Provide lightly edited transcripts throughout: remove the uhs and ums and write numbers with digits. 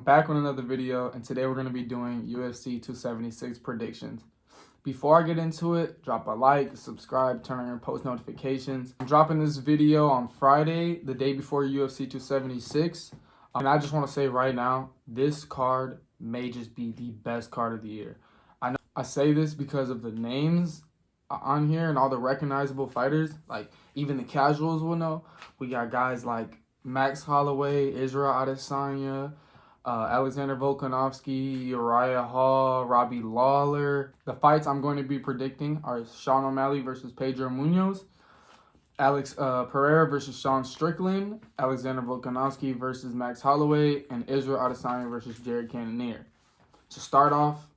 back with another video, and today we're going to be doing UFC 276 predictions. Before I get into it, drop a like, subscribe, turn on your post notifications. I'm dropping this video on Friday, the day before UFC 276. And I just want to say right now, this card may just be the best card of the year. I know I say this because of the names on here and all the recognizable fighters. Like, even the casuals will know. We got guys like Max Holloway, Israel Adesanya, Alexander Bokonoski, Uriah Hall, Robbie Lawler. The fights I'm going to be predicting are Sean O'Malley versus Pedro Munoz, Perrera versus Sean Strickland, Alexander Bokonoski versus Max Holloway, and Israel Adesanya versus Jared Cannonier. To start off,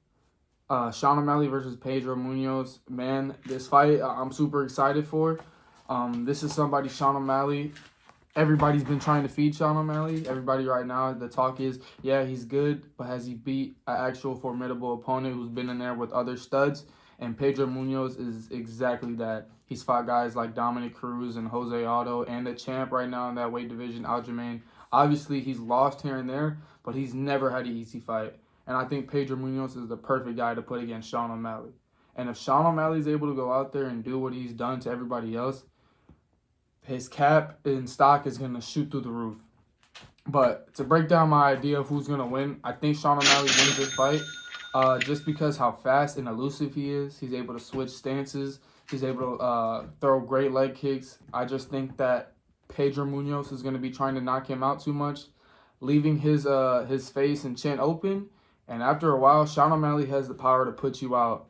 Sean O'Malley versus Pedro Munoz. Man, this fight I'm super excited for. This is somebody, Sean O'Malley. Everybody's been trying to feed Sean O'Malley. Everybody right now, the talk is, yeah, he's good, but has he beat an actual formidable opponent who's been in there with other studs? And Pedro Munoz is exactly that. He's fought guys like Dominic Cruz and Jose Aldo, and the champ right now in that weight division, Aljamain. Obviously, he's lost here and there, but he's never had an easy fight. And I think Pedro Munoz is the perfect guy to put against Sean O'Malley. And if Sean O'Malley is able to go out there and do what he's done to everybody else, his cap and stock is going to shoot through the roof. But to break down my idea of who's going to win, I think Sean O'Malley wins this fight just because how fast and elusive he is. He's able to switch stances. He's able to throw great leg kicks. I just think that Pedro Munoz is going to be trying to knock him out too much, leaving his face and chin open. And after a while, Sean O'Malley has the power to put you out.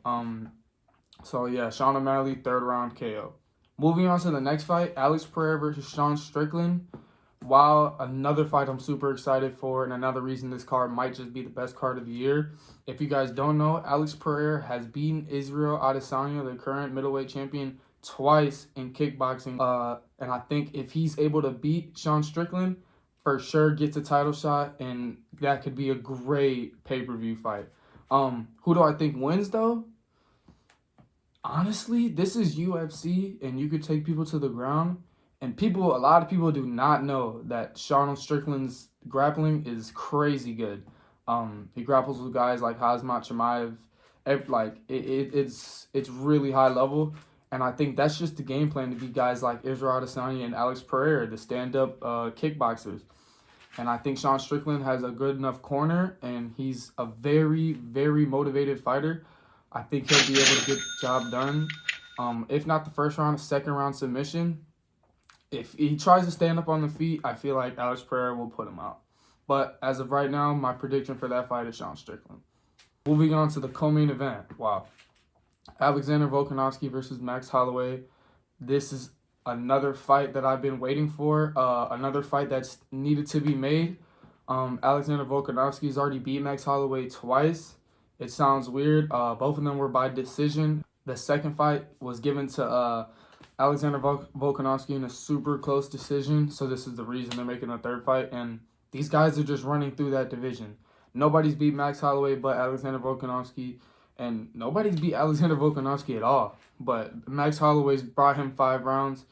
So, yeah, Sean O'Malley, third round KO. Moving on to the next fight, Alex Perrera versus Sean Strickland. Wow, another fight I'm super excited for, and another reason this card might just be the best card of the year. If you guys don't know, Alex Perrera has beaten Israel Adesanya, the current middleweight champion, twice in kickboxing. And I think if he's able to beat Sean Strickland, for sure gets a title shot, and that could be a great pay-per-view fight. Who do I think wins, though? Honestly, this is UFC, and you could take people to the ground. And a lot of people do not know that Sean Strickland's grappling is crazy good. He grapples with guys like Khamzat Chimaev. It's really high level. And I think that's just the game plan to beat guys like Israel Adesanya and Alex Perrera, the stand-up kickboxers. And I think Sean Strickland has a good enough corner, and he's a very, very motivated fighter. I think he'll be able to get the job done. If not the first round, second round submission. If he tries to stand up on the feet, I feel like Alex Perrera will put him out. But as of right now, my prediction for that fight is Sean Strickland. Moving on to the co-main event. Wow. Alexander Bokonoski versus Max Holloway. This is another fight that I've been waiting for. Another fight that's needed to be made. Alexander Bokonoski has already beat Max Holloway twice. It sounds weird. Both of them were by decision. The second fight was given to Alexander Volkonovsky in a super close decision. So this is the reason they're making a third fight. And these guys are just running through that division. Nobody's beat Max Holloway but Alexander Volkanovski. And nobody's beat Alexander Volkanovski at all. But Max Holloway's brought him 5 rounds.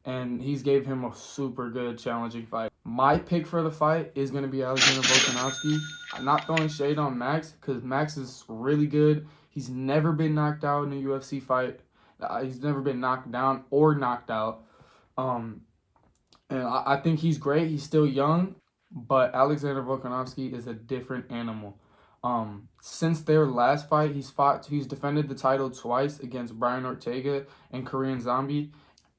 And he's gave him a super good, challenging fight. My pick for the fight is going to be Alexander Bokonoski. I'm not throwing shade on Max because Max is really good. He's never been knocked out in a UFC fight. He's never been knocked down or knocked out. And I think he's great. He's still young. But Alexander Bokonoski is a different animal. Since their last fight, he's defended the title twice against Brian Ortega and Korean Zombie.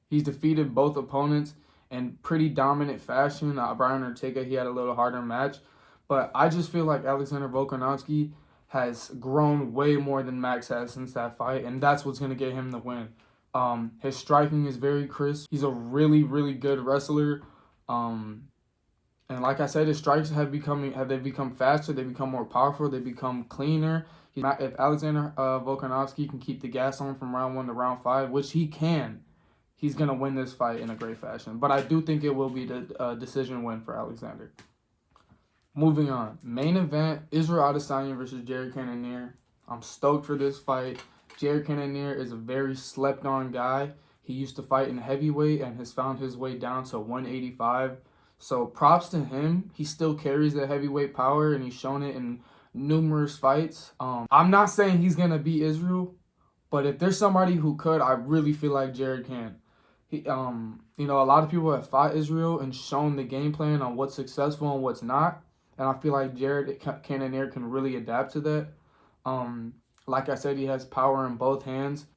He's defeated both opponents in pretty dominant fashion. Brian Ortega, he had a little harder match. But I just feel like Alexander Bokonoski has grown way more than Max has since that fight. And that's what's going to get him the win. His striking is very crisp. He's a really, really good wrestler. And like I said, his strikes have they become faster. They become more powerful. They become cleaner. If Alexander Volkanovski can keep the gas on from round 1 to round 5, which he can, he's going to win this fight in a great fashion. But I do think it will be the decision win for Alexander. Moving on. Main event, Israel Adesanya versus Jared Cannonier. I'm stoked for this fight. Jared Cannonier is a very slept-on guy. He used to fight in heavyweight and has found his way down to 185. So props to him. He still carries the heavyweight power, and he's shown it in numerous fights. I'm not saying he's gonna beat Israel, but if there's somebody who could, I really feel like Jared can. A lot of people have fought Israel and shown the game plan on what's successful and what's not, and I feel like Jared Cannonier can really adapt to that. Like I said, he has power in both hands.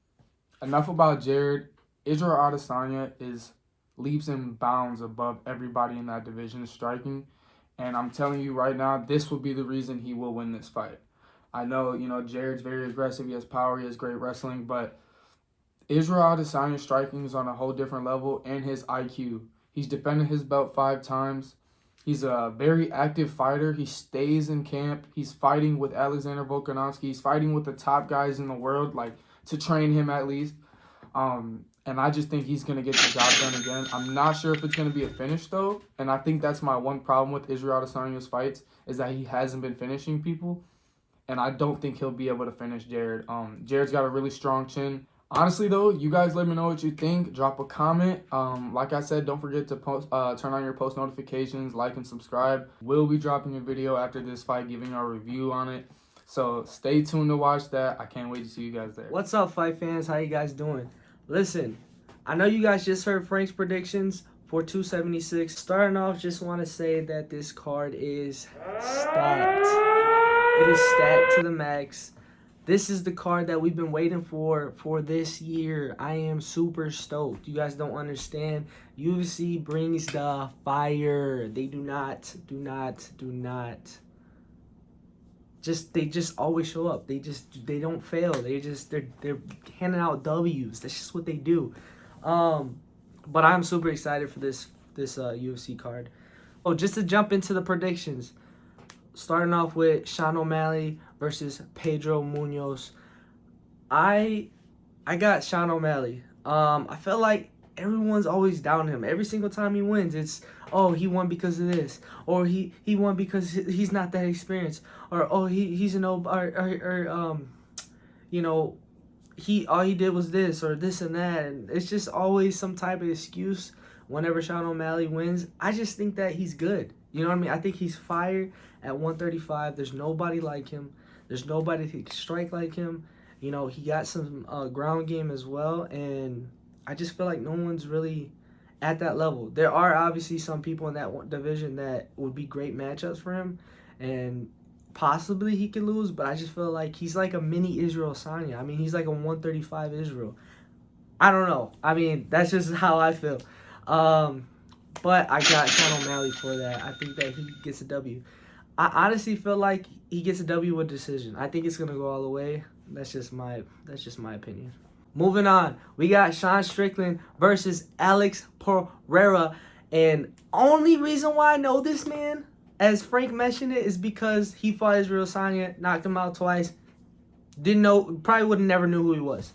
Enough about Jared. Israel Adesanya is leaps and bounds above everybody in that division striking, and I'm telling you right now, this will be the reason he will win this fight. I know, Jared's very aggressive. He has power. He has great wrestling, but Israel Adesanya's striking is on a whole different level, and his IQ. He's defended his belt 5 times. He's a very active fighter. He stays in camp. He's fighting with Alexander Bokonoski. He's fighting with the top guys in the world, like, to train him at least. And I just think he's going to get the job done again. I'm not sure if it's going to be a finish, though. And I think that's my one problem with Israel Adesanya's fights, is that he hasn't been finishing people. And I don't think he'll be able to finish Jared. Jared's got a really strong chin. Honestly, though, you guys let me know what you think. Drop a comment. Like I said, don't forget to turn on your post notifications, like and subscribe. We'll be dropping a video after this fight, giving our review on it. So stay tuned to watch that. I can't wait to see you guys there. What's up, fight fans? How you guys doing? Listen, I know you guys just heard Frank's predictions for 276. Starting off, just want to say that this card is stacked. It is stacked to the max. This is the card that we've been waiting for this year. I am super stoked. You guys don't understand. UFC brings the fire. They do not. They just always show up. They don't fail. They're handing out W's. That's just what they do. But I'm super excited for this UFC card. Oh, just to jump into the predictions. Starting off with Sean O'Malley versus Pedro Munoz. I got Sean O'Malley. I feel like everyone's always down him. Every single time he wins, it's, oh, he won because of this, or he won because he's not that experienced, or oh, he's an old, he all he did was this or this and that, and it's just always some type of excuse whenever Sean O'Malley wins. I just think that he's good. You know what I mean? I think he's fire at 135. There's nobody like him. There's nobody who can strike like him. He got some ground game as well, and I just feel like no one's really at that level. There are obviously some people in that division that would be great matchups for him, and possibly he could lose, but I just feel like he's like a mini Israel Adesanya. I mean, he's like a 135 Israel. I don't know. I mean, that's just how I feel. But I got Sean O'Malley for that. I think that he gets a W. I honestly feel like he gets a W with decision. I think it's gonna go all the way. That's just my opinion. Moving on, we got Sean Strickland versus Alex Perrera, and only reason why I know this man, as Frank mentioned it, is because he fought Israel Adesanya, knocked him out twice. Didn't know, probably would have never knew who he was.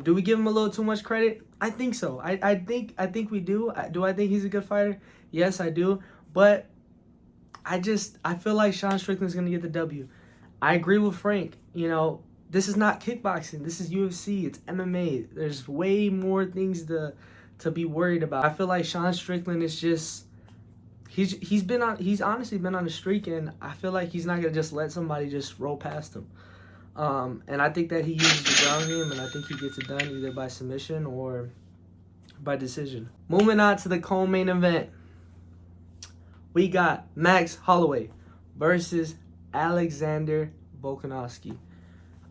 Do we give him a little too much credit? I think so. I think we do. Do I think he's a good fighter? Yes, I do. But I feel like Sean Strickland's gonna get the W. I agree with Frank. This is not kickboxing. This is UFC. It's MMA. There's way more things to be worried about. I feel like Sean Strickland is just he's honestly been on a streak, and I feel like he's not gonna just let somebody just roll past him. And I think that he uses the ground game, and I think he gets it done either by submission or by decision. Moving on to the co-main event, we got Max Holloway versus Alexander Bokonoski.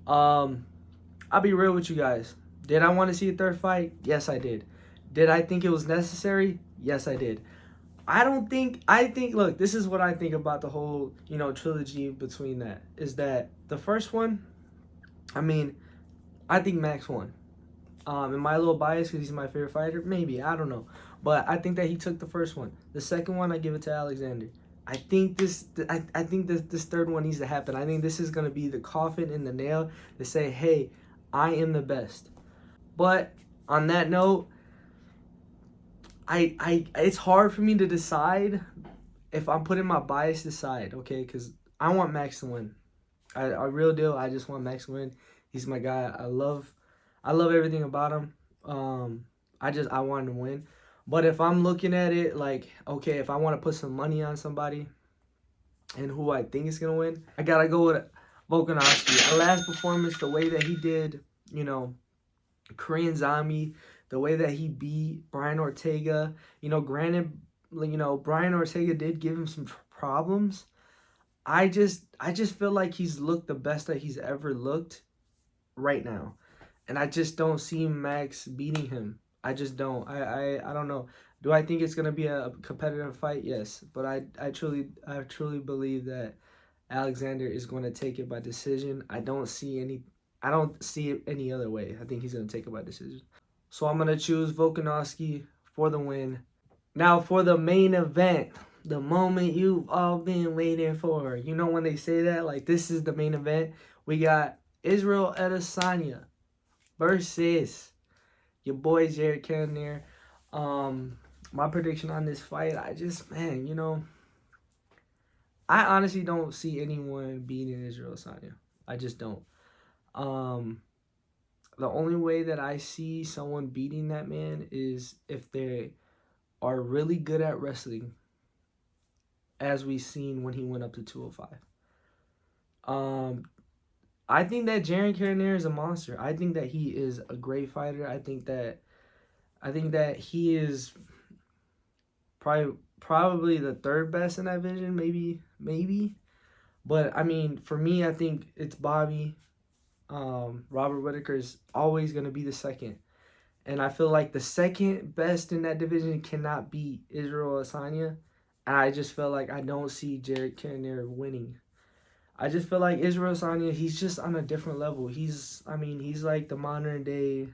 I'll be real with you guys. Did I want to see a third fight? Yes, I did. Did I think it was necessary? Yes, I did. Look, this is what I think about the whole, trilogy between that, is that the first one, I think Max won. Am I a little biased because he's my favorite fighter? Maybe, I don't know. But I think that he took the first one. The second one, I give it to Alexander. I think this third one needs to happen. I think this is going to be the coffin in the nail to say, hey, I am the best. But on that note, it's hard for me to decide if I'm putting my bias aside, okay? Because I want Max to win. I real deal. I just want Max to win. He's my guy. I love everything about him. I want him to win. But if I'm looking at it like, okay, if I want to put some money on somebody and who I think is going to win, I got to go with Volkonovsky. Our last performance, the way that he did, you know, Korean Zombie, the way that he beat Brian Ortega, you know, granted, you know, Brian Ortega did give him some problems. I just feel like he's looked the best that he's ever looked right now. And I just don't see Max beating him. I just don't. I don't know. Do I think it's gonna be a competitive fight? Yes, but I truly believe that Alexander is going to take it by decision. I don't see it any other way. I think he's gonna take it by decision. So I'm gonna choose Volkanovski for the win. Now for the main event, the moment you've all been waiting for. You know when they say that, like this is the main event. We got Israel Adesanya versus your boy Jared Cannonier. My prediction on this fight, man, you know, I honestly don't see anyone beating Israel Adesanya. I just don't. The only way that I see someone beating that man is if they are really good at wrestling, as we've seen when he went up to 205. I think that Jared Cannonier is a monster. I think that he is a great fighter. I think that he is probably the third best in that division, maybe. But I mean, for me, I think it's Bobby. Robert Whittaker is always gonna be the second, and I feel like the second best in that division cannot beat Israel Adesanya. And I just feel like I don't see Jared Cannonier winning. I just feel like Israel Adesanya, he's just on a different level. He's like the modern day,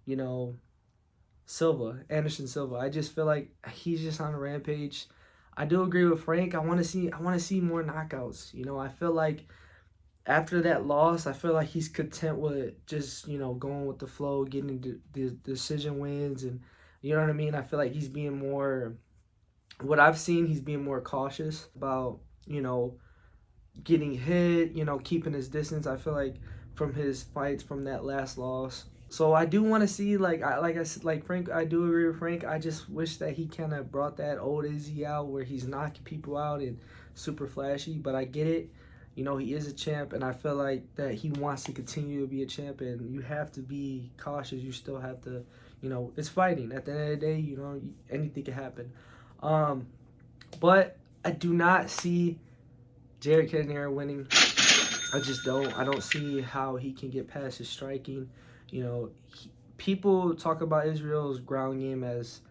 you know, Anderson Silva. I just feel like he's just on a rampage. I do agree with Frank. I want to see more knockouts. You know, I feel like after that loss, I feel like he's content with just, you know, going with the flow, getting the decision wins, and you know what I mean. I feel like he's being more. What I've seen, he's being more cautious about, you know, getting hit, you know, keeping his distance. I feel like from his fights from that last loss. So I do want to see, like I said, like Frank, I do agree with Frank. I just wish that he kind of brought that old Izzy out where he's knocking people out and super flashy. But I get it. You know, he is a champ, and I feel like that he wants to continue to be a champ, and you have to be cautious. You still have to, you know, it's fighting. At the end of the day, you know, anything can happen. But I do not see Jared Cannonier winning. I just don't. I don't see how he can get past his striking. You know, people talk about Israel's ground game as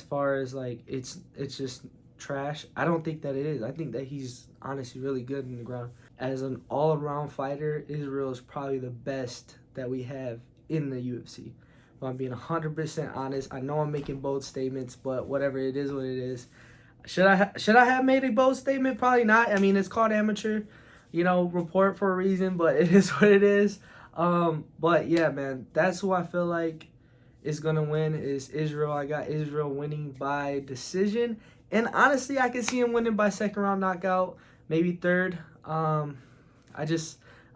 far as like it's just trash. I don't think that it is. I think that he's honestly really good in the ground. As an all-around fighter, Israel is probably the best that we have in the UFC. If I'm being 100% honest, I know I'm making bold statements, but whatever, it is what it is. Should I have made a bold statement? Probably not. I mean, it's called amateur, you know, report for a reason, but it is what it is. But yeah, man, that's who I feel like is gonna win is Israel. I got Israel winning by decision, and honestly, I can see him winning by second round knockout, maybe third. I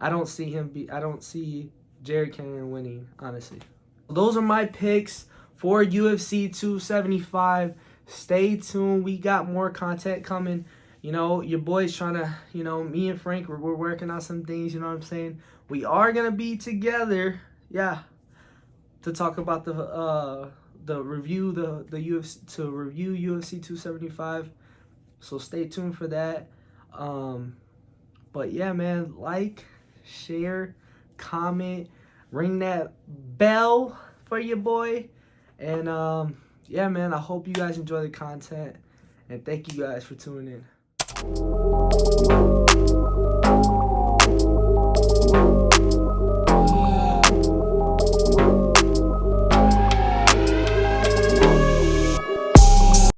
don't see Jared Cannonier winning, honestly. Those are my picks for UFC 275. Stay tuned. We got more content coming. You know, your boy's trying to, you know, me and Frank, we're working on some things, you know what I'm saying? We are going to be together, yeah, to talk about the review, the UFC, to review UFC 275. So stay tuned for that. But yeah, man, like, share, comment, ring that bell for your boy. And yeah, man, I hope you guys enjoy the content. And thank you guys for tuning in.